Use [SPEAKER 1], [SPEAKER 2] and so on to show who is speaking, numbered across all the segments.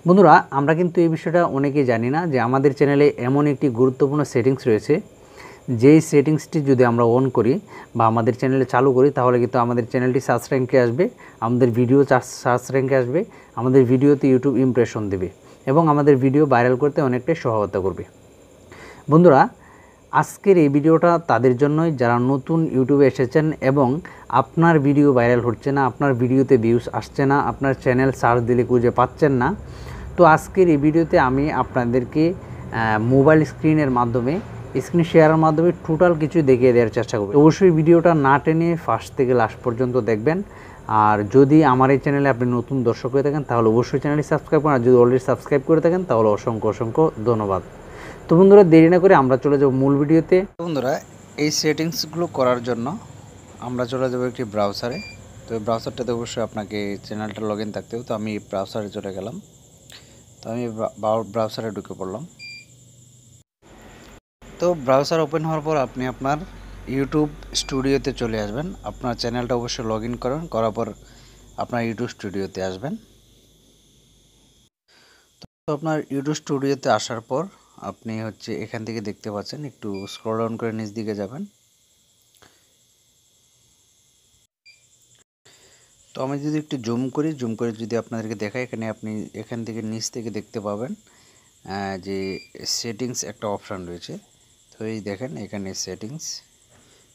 [SPEAKER 1] বন্ধুরা আমরা কিন্তু এই বিষয়টা অনেকেই জানি না যে আমাদের চ্যানেলে এমন একটি গুরুত্বপূর্ণ সেটিংস রয়েছে, যেই সেটিংসটি যদি আমরা অন করি বা আমাদের চ্যানেলে চালু করি তাহলে কিন্তু আমাদের চ্যানেলটি সার্চ র্যাঙ্কে আসবে, আমাদের ভিডিও সার্চ র্যাঙ্কে আসবে, আমাদের ভিডিওতে ইউটিউব ইমপ্রেশন দেবে এবং আমাদের ভিডিও ভাইরাল করতে অনেকটাই সহায়তা করবে। বন্ধুরা আজকের এই ভিডিওটা তাদের জন্যই যারা নতুন ইউটিউবে এসেছেন এবং আপনার ভিডিও ভাইরাল হচ্ছে না, আপনার ভিডিওতে ভিউজ আসছে না, আপনার চ্যানেল সার্চ দিলে খুঁজে পাচ্ছেন না। তো আজকের এই ভিডিওতে আমি আপনাদেরকে মোবাইল স্ক্রিনের মাধ্যমে, স্ক্রিন শেয়ারের মাধ্যমে টোটাল কিছু দেখিয়ে দেওয়ার চেষ্টা করব। অবশ্যই ভিডিওটা না টেনে ফার্স্ট থেকে লাস্ট পর্যন্ত দেখবেন। আর যদি আমার এই চ্যানেলে আপনি নতুন দর্শক হয়ে থাকেন তাহলে অবশ্যই চ্যানেলটি সাবস্ক্রাইব করুন, আর যদি অলরেডি সাবস্ক্রাইব করে থাকেন তাহলে অসংখ্য অসংখ্য ধন্যবাদ। তো বন্ধুরা দেরি না করে আমরা চলে যাব মূল ভিডিওতে। বন্ধুরা এই সেটিংসগুলো করার জন্য আমরা চলে যাব একটি ব্রাউজারে। তো এই ব্রাউজারটাতে অবশ্যই আপনাকে চ্যানেলটা লগ ইন থাকতে হবে। তো আমি ব্রাউজারে চলে গেলাম। তো আমি ব্রাউজারে ঢুকে পড়লাম। তো ব্রাউজার ওপেন হওয়ার পর আপনি আপনার ইউটিউব স্টুডিওতে চলে আসবেন। আপনার চ্যানেলটা অবশ্যই লগ ইন করার পর আপনার ইউটিউব স্টুডিওতে আসবেন। তো আপনার ইউটিউব স্টুডিওতে আসার পর আপনি এখান থেকে দেখতে পাচ্ছেন, একটু স্ক্রল ডাউন করে নিচ দিকে যাবেন। তো আমি যদি একটু জুম করে যদি আপনাদেরকে দেখাই, আপনি এখান থেকে নিচ থেকে দেখতে পাবেন যে সেটিংস একটা অপশান রয়েছে। তো এই দেখেন এখানে সেটিংস।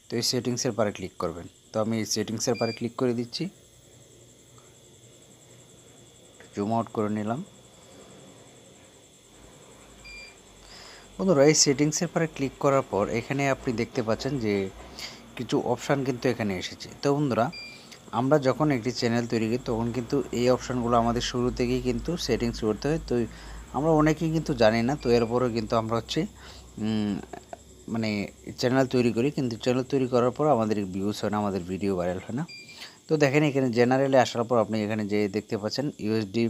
[SPEAKER 1] তো এই সেটিংসের পারে ক্লিক করবেন। তো আমি এই সেটিংসের পারে ক্লিক করে দিচ্ছি, জুম আউট করে নিলাম। বন্ধুরা এই সেটিংসের পারে ক্লিক করার পর এখানে আপনি দেখতে পাচ্ছেন যে কিছু অপশান কিন্তু এখানে এসেছে। তো বন্ধুরা আমরা যখন একটি চ্যানেল তৈরি করি তখন কিন্তু এই অপশানগুলো আমাদের শুরু থেকেই কিন্তু সেটিংস করতে হয়। তো আমরা অনেকেই কিন্তু জানি না। তো এরপরেও কিন্তু আমরা মানে চ্যানেল তৈরি করি, কিন্তু চ্যানেল তৈরি করার পর আমাদের ভিউজ হয় না, আমাদের ভিডিও ভাইরাল হয় না। তো দেখেন এখানে জেনারেলে আসার পর আপনি এখানে যে দেখতে পাচ্ছেন ইউএসডি,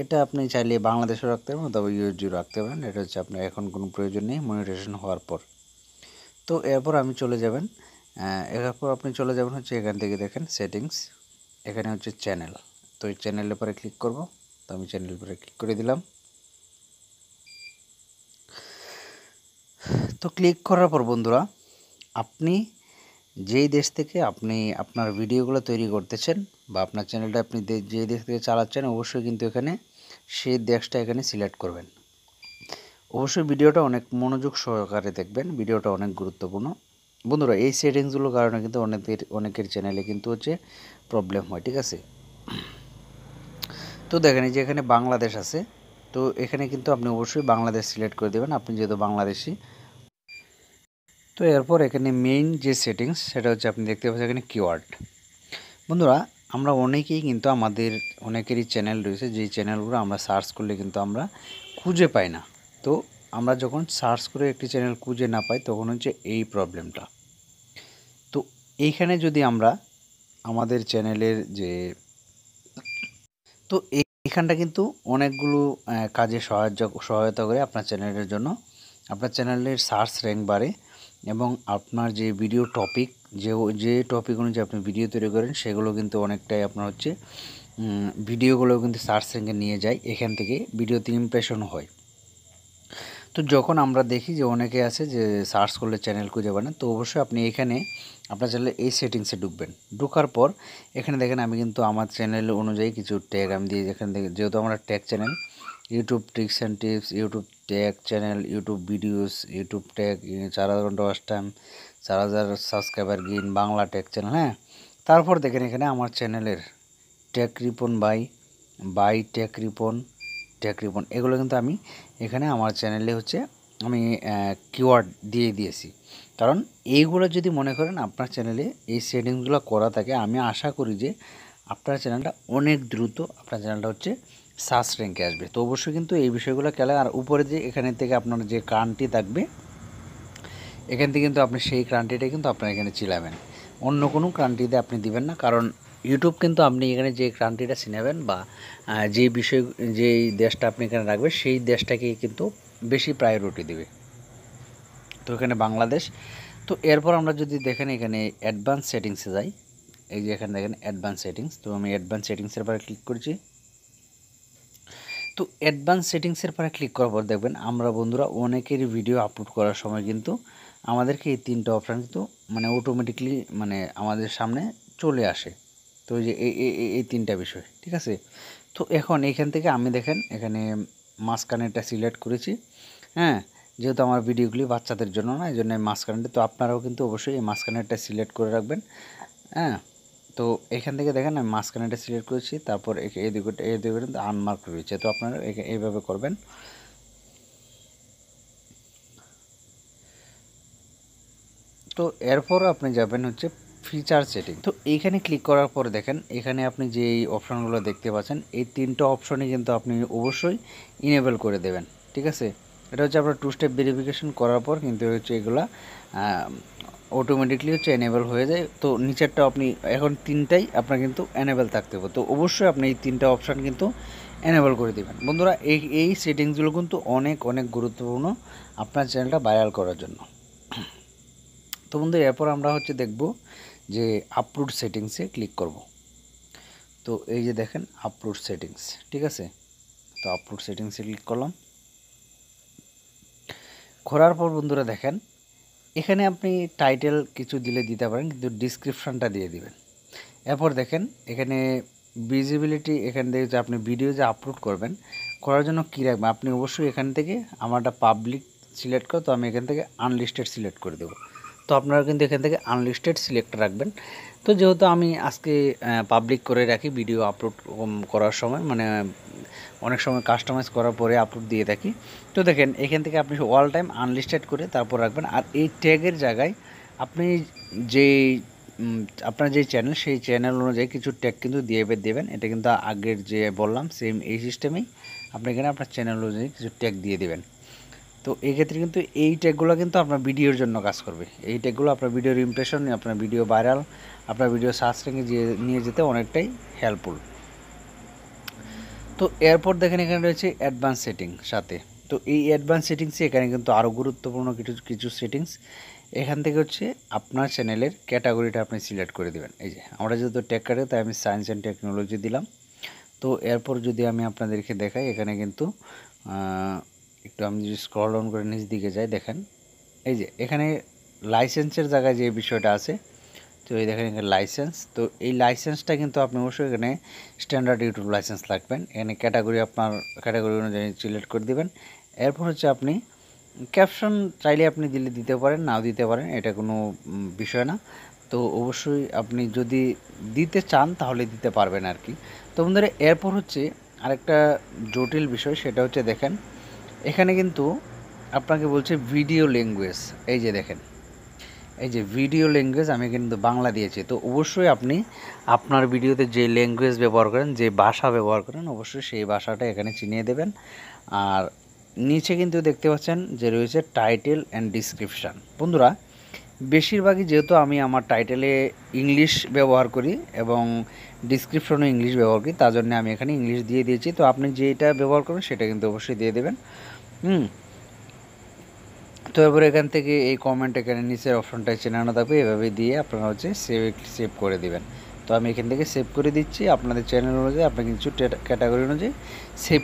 [SPEAKER 1] এটা আপনি চাইলে বাংলাদেশও রাখতে পারেন, তবে ইউএসডিও রাখতে পারেন। এটা আপনার এখন কোনো প্রয়োজন নেই মনিটাইজেশন হওয়ার পর। তো এরপর আমি চলে যাবেন, এরপর আপনি চলে যাবেন এখান থেকে দেখেন সেটিংস, এখানে চ্যানেল। তো এই চ্যানেলের পরে ক্লিক করব। তো আমি চ্যানেলের পরে ক্লিক করে দিলাম। তো ক্লিক করার পর বন্ধুরা আপনি যেই দেশ থেকে আপনি আপনার ভিডিওগুলো তৈরি করতেছেন বা আপনার চ্যানেলটা আপনি যেই দেশ থেকে চালাচ্ছেন অবশ্যই কিন্তু এখানে সেই দেশটা এখানে সিলেক্ট করবেন। অবশ্যই ভিডিওটা অনেক মনোযোগ সহকারে দেখবেন, ভিডিওটা অনেক গুরুত্বপূর্ণ। বন্ধুরা এই সেটিংসগুলোর কারণে কিন্তু অনেকের চ্যানেলে কিন্তু প্রবলেম হয়, ঠিক আছে। তো দেখেন এই যে এখানে বাংলাদেশ আছে, তো এখানে কিন্তু আপনি অবশ্যই বাংলাদেশ সিলেক্ট করে দেবেন, আপনি যেহেতু বাংলাদেশি। তো এরপর এখানে মেইন যে সেটিংস সেটা আপনি দেখতে পাচ্ছেন এখানে কিওয়ার্ড। বন্ধুরা আমরা অনেকেই কিন্তু আমাদের অনেকেরই চ্যানেল রয়েছে, যেই চ্যানেলগুলো আমরা সার্চ করলে কিন্তু আমরা খুঁজে পাই না। তো আমরা যখন সার্চ করে একটি চ্যানেল খুঁজে না পাই তখন এই প্রবলেমটা। তো এইখানে যদি আমরা আমাদের চ্যানেলের যে তো এইখানটা কিন্তু অনেকগুলো কাজে সহায়তা করে আপনার চ্যানেলের জন্য। আপনার চ্যানেলের সার্চ র্যাঙ্ক বাড়ে এবং আপনার যে ভিডিও টপিক, যে টপিক অনুযায়ী আপনি ভিডিও তৈরি করেন সেগুলো কিন্তু অনেকটাই আপনার ভিডিওগুলো কিন্তু সার্চ র্যাঙ্কে নিয়ে যায়, এখান থেকে ভিডিওতে ইমপ্রেশন হয়। তো যখন আমরা দেখি যে অনেকে আছে যে সার্চ করলে চ্যানেল খুঁজে পান, তো অবশ্যই আপনি এখানে আপনার চ্যানেলে এই সেটিংসে ঢুকবেন। ঢোকার পর এখানে দেখেন আমি কিন্তু আমার চ্যানেল অনুযায়ী কিছু ট্যাগ আমি দিয়ে, এখান থেকে যেহেতু আমরা tag channel, YouTube tricks and tips, YouTube tag channel, YouTube videos, YouTube tag 4000 ঘন্টা watch time, 4000 subscriber gain, Bangla tag channel. হ্যাঁ, তারপর দেখেন এখানে আমার চ্যানেলের tag Ripon by tag Ripon এগুলো কিন্তু আমি এখানে আমার চ্যানেলে আমি কিওয়ার্ড দিয়ে দিয়েছি। কারণ এইগুলো যদি মনে করেন আপনার চ্যানেলে এই সেটিংসগুলো করা থাকে, আমি আশা করি যে আপনার চ্যানেলটা অনেক দ্রুত আপনার চ্যানেলটা সার্চ র্যাঙ্কে আসবে। তো অবশ্যই কিন্তু এই বিষয়গুলো খেলা। আর উপরে যে এখানে থেকে আপনার যে ক্রান্তি থাকবে এখান থেকে কিন্তু আপনি সেই ক্রান্তিটা কিন্তু আপনার এখানে চিলাবেন, অন্য কোনো ক্রান্তিতে আপনি দিবেন না। কারণ ইউটিউব কিন্তু আপনি এখানে যে ক্রান্তিটা চিনাবেন বা যেই দেশটা আপনি এখানে রাখবেন সেই দেশটাকেই কিন্তু বেশি প্রায়োরিটি দেবে। তো এখানে বাংলাদেশ। তো এরপর আমরা যদি দেখেন এখানে অ্যাডভান্স সেটিংসে যাই, এই যে এখানে দেখেন অ্যাডভান্স সেটিংস। তো আমি অ্যাডভান্স সেটিংসের পরে ক্লিক করছি। তো তো অ্যাডভান্স সেটিংসের পরে ক্লিক করার পর দেখবেন আমরা বন্ধুরা অনেকেরই ভিডিও আপলোড করার সময় কিন্তু আমাদেরকে এই 3টা অপশান কিন্তু মানে অটোমেটিকলি মানে আমাদের সামনে চলে আসে। তো এই যে এই 3টা বিষয়, ঠিক আছে। তো এখন এইখান থেকে আমি দেখেন এখানে মাঝখানেরটা সিলেক্ট করেছি, হ্যাঁ, যেহেতু আমার ভিডিওগুলি বাচ্চাদের জন্য না, এই জন্য মাঝখানেরটা, তো আপনারাও কিন্তু অবশ্যই এই মাঝখানেরটা সিলেক্ট করে রাখবেন, হ্যাঁ। তো এখান থেকে দেখেন আমি মাঝখানেটা সিলেক্ট করেছি, তারপর এই দিকে কিন্তু আনমার্ক রয়েছে, তো আপনারা এইভাবে করবেন। তো এরপর আপনি যাবেন হচ্ছে ফিচার সেটিং। তো এইখানে ক্লিক করার পরে দেখেন এখানে আপনি যে এই অপশানগুলো দেখতে পাচ্ছেন এই 3টা অপশনই কিন্তু আপনি অবশ্যই ইনেবল করে দেবেন, ঠিক আছে। এটা হচ্ছে আপনার 2 স্টেপ ভেরিফিকেশন করার পর কিন্তু হচ্ছে এগুলা অটোমেটিকলি হচ্ছে এনেবল হয়ে যায়। তো নিচেরটা আপনি এখন 3টাই আপনার কিন্তু এনেবল থাকতে হবে, তো অবশ্যই আপনি এই 3টা অপশান কিন্তু এনেবল করে দেবেন বন্ধুরা। এই সেটিংসগুলো কিন্তু অনেক অনেক গুরুত্বপূর্ণ আপনার চ্যানেলটা ভাইরাল করার জন্য। তো বন্ধু এরপর আমরা হচ্ছে দেখব যে আপলোড সেটিংসে ক্লিক করব। তো এই যে দেখেন আপলোড সেটিংস, ঠিক আছে। তো আপলোড সেটিংসে ক্লিক করলাম, করার পর বন্ধুরা দেখেন এখানে আপনি টাইটেল কিছু দিতে পারেন, কিন্তু ডিসক্রিপশানটা দিয়ে দিবেন। এরপর দেখেন এখানে ভিজিবিলিটি, এখান থেকে যে আপনি ভিডিও যে আপলোড করবেন করার জন্য কী রাখবেন, আপনি অবশ্যই এখান থেকে আমারটা পাবলিক সিলেক্ট করে, তো আমি এখান থেকে আনলিস্টেড সিলেক্ট করে দেবো। তো আপনারা কিন্তু এখান থেকে আনলিস্টেড সিলেক্ট রাখবেন। তো যেহেতু আমি আজকে পাবলিক করে রাখি ভিডিও আপলোড করার সময়, মানে অনেক সময় কাস্টমাইজ করার পরে আপলোড দিয়ে থাকি। তো দেখেন এখান থেকে আপনি অল টাইম আনলিস্টেড করে তারপর রাখবেন। আর এই ট্যাগের জায়গায় আপনি যেই আপনার যে চ্যানেল সেই চ্যানেল অনুযায়ী কিছু ট্যাগ কিন্তু দিয়ে দেবেন। এটা কিন্তু আগের যে বললাম সেম এই সিস্টেমেই আপনি এখানে আপনার চ্যানেল অনুযায়ী কিছু ট্যাগ দিয়ে দেবেন। তো এই ক্ষেত্রে কিন্তু এই ট্যাগগুলো কিন্তু আপনার ভিডিওর জন্য কাজ করবে। এই ট্যাগগুলো আপনার ভিডিওর ইমপ্রেশন, আপনার ভিডিও ভাইরাল, আপনার ভিডিও সার্চ র্যাঙ্কে নিয়ে যেতে অনেকটাই হেল্পফুল। তো এরপর দেখেন এখানে রয়েছে অ্যাডভান্স সেটিং সাথে। তো এই অ্যাডভান্স সেটিংসে এখানে কিন্তু আরও গুরুত্বপূর্ণ কিছু সেটিংস। এখান থেকে হচ্ছে আপনার চ্যানেলের ক্যাটাগরিটা আপনি সিলেক্ট করে দেবেন। এই যে আমরা যেহেতু টেক ক্যাটাগরি, তাই আমি সায়েন্স অ্যান্ড টেকনোলজি দিলাম। তো এরপর যদি আমি আপনাদেরকে দেখাই এখানে কিন্তু একটু আমি যদি স্ক্রল ডাউন করে নিচ দিকে যাই, দেখেন এই যে এখানে লাইসেন্সের জায়গায় যে বিষয়টা আছে, তো এই দেখেন এখানে লাইসেন্স। তো এই লাইসেন্সটা কিন্তু আপনি অবশ্যই এখানে স্ট্যান্ডার্ড ইউটিউব লাইসেন্স লাগবেন। এখানে ক্যাটাগরি আপনার ক্যাটাগরি অনুযায়ী সিলেক্ট করে দেবেন। এরপর হচ্ছে আপনি ক্যাপশন চাইলে আপনি দিতে পারেন, নাও দিতে পারেন, এটা কোনো বিষয় না। তো অবশ্যই আপনি যদি দিতে চান তাহলে দিতে পারবেন আর কি। তো বন্ধুরা এরপর হচ্ছে আরেকটা জটিল বিষয়, সেটা হচ্ছে দেখেন এখানে কিন্তু আপনাকে বলছে ভিডিও ল্যাঙ্গুয়েজ। এই যে দেখেন এই যে ভিডিও ল্যাঙ্গুয়েজ আমি কিন্তু বাংলা দিয়েছি। তো অবশ্যই আপনি আপনার ভিডিওতে যে ল্যাঙ্গুয়েজ ব্যবহার করেন, যে ভাষা ব্যবহার করেন, অবশ্যই সেই ভাষাটা এখানে চিনিয়ে দেবেন। আর নিচে কিন্তু দেখতে পাচ্ছেন যে রয়েছে টাইটেল অ্যান্ড ডিসক্রিপশান। বন্ধুরা বেশিরভাগই যেহেতু আমি আমার টাইটেলে ইংলিশ ব্যবহার করি এবং ডিসক্রিপশনও ইংলিশ ব্যবহার করি, তার জন্য আমি এখানে ইংলিশ দিয়ে দিয়েছি। তো আপনি যেটা ব্যবহার করবেন সেটা কিন্তু অবশ্যই দিয়ে দেবেন। তো এবার এখান থেকে এই কমেন্ট এখানে নিচের অপশনটায় চেনানো থাকবে, এভাবে দিয়ে আপনারা হচ্ছে সেভ করে দিবেন। তো আমি এখান থেকে সেভ করে দিচ্ছি। আপনাদের চ্যানেল অনুযায়ী আপনি কিছু ক্যাটাগরি অনুযায়ী সেভ